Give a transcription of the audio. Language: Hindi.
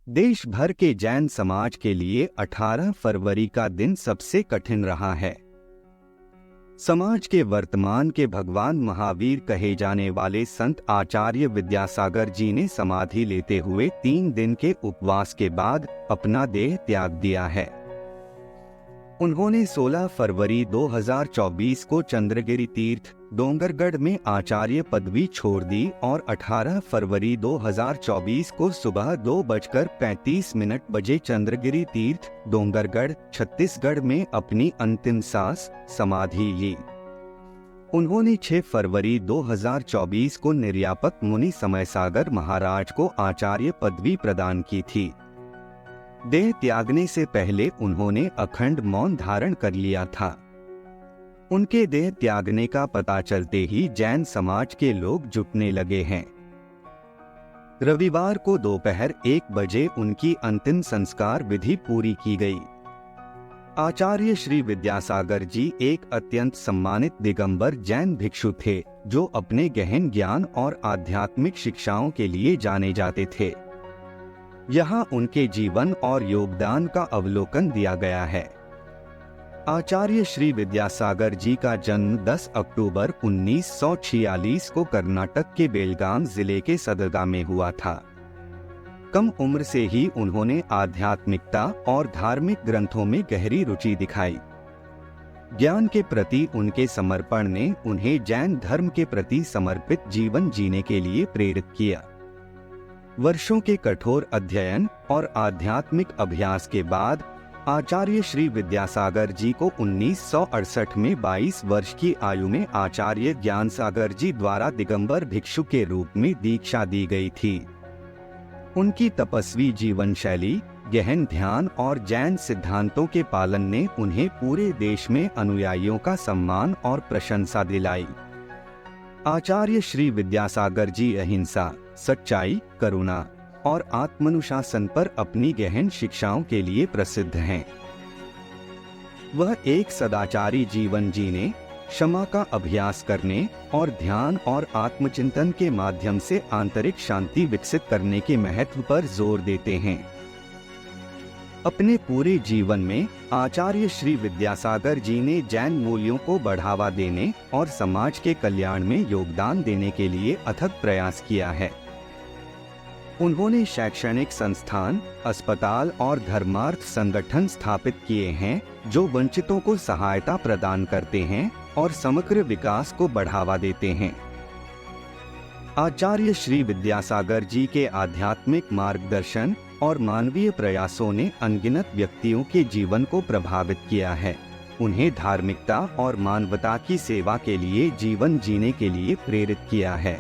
देश भर के जैन समाज के लिए 18 फरवरी का दिन सबसे कठिन रहा है। समाज के वर्तमान के भगवान महावीर कहे जाने वाले संत आचार्य विद्यासागर जी ने समाधि लेते हुए 3 दिन के उपवास के बाद अपना देह त्याग दिया है। उन्होंने 16 फरवरी 2024 को चंद्रगिरी तीर्थ डोंगरगढ़ में आचार्य पदवी छोड़ दी और 18 फरवरी 2024 को सुबह 2:35 बजे चंद्रगिरी तीर्थ डोंगरगढ़ छत्तीसगढ़ में अपनी अंतिम सांस समाधि ली। उन्होंने 6 फरवरी 2024 को निर्यापक मुनि समयसागर महाराज को आचार्य पदवी प्रदान की थी। देह त्यागने से पहले उन्होंने अखंड मौन धारण कर लिया था। उनके देह त्यागने का पता चलते ही जैन समाज के लोग जुटने लगे हैं। रविवार को दोपहर 1 बजे उनकी अंतिम संस्कार विधि पूरी की गई। आचार्य श्री विद्यासागर जी एक अत्यंत सम्मानित दिगंबर जैन भिक्षु थे, जो अपने गहन ज्ञान और आध्यात्मिक शिक्षाओं के लिए जाने जाते थे। यहाँ उनके जीवन और योगदान का अवलोकन दिया गया है। आचार्य श्री विद्यासागर जी का जन्म 10 अक्टूबर 1946 को कर्नाटक के बेलगाम जिले के सदगा में हुआ था। कम उम्र से ही उन्होंने आध्यात्मिकता और धार्मिक ग्रंथों में गहरी रुचि दिखाई। ज्ञान के प्रति उनके समर्पण ने उन्हें जैन धर्म के प्रति समर्पित जीवन जीने के लिए प्रेरित किया। वर्षों के कठोर अध्ययन और आध्यात्मिक अभ्यास के बाद आचार्य श्री विद्यासागर जी को 1968 में 22 वर्ष की आयु में आचार्य ज्ञानसागर जी द्वारा दिगंबर भिक्षु के रूप में दीक्षा दी गई थी। उनकी तपस्वी जीवन शैली, गहन ध्यान और जैन सिद्धांतों के पालन ने उन्हें पूरे देश में अनुयायियों का सम्मान और प्रशंसा दिलाई। आचार्य श्री विद्यासागर जी अहिंसा, सच्चाई, करुणा और आत्मानुशासन पर अपनी गहन शिक्षाओं के लिए प्रसिद्ध हैं। वह एक सदाचारी जीवन जीने, क्षमा का अभ्यास करने और ध्यान और आत्मचिंतन के माध्यम से आंतरिक शांति विकसित करने के महत्व पर जोर देते हैं। अपने पूरे जीवन में आचार्य श्री विद्यासागर जी ने जैन मूल्यों को बढ़ावा देने और समाज के कल्याण में योगदान देने के लिए अथक प्रयास किया है। उन्होंने शैक्षणिक संस्थान, अस्पताल और धर्मार्थ संगठन स्थापित किए हैं, जो वंचितों को सहायता प्रदान करते हैं और समग्र विकास को बढ़ावा देते हैं। आचार्य श्री विद्यासागर जी के आध्यात्मिक मार्गदर्शन और मानवीय प्रयासों ने अनगिनत व्यक्तियों के जीवन को प्रभावित किया है। उन्हें धार्मिकता और मानवता की सेवा के लिए जीवन जीने के लिए प्रेरित किया है।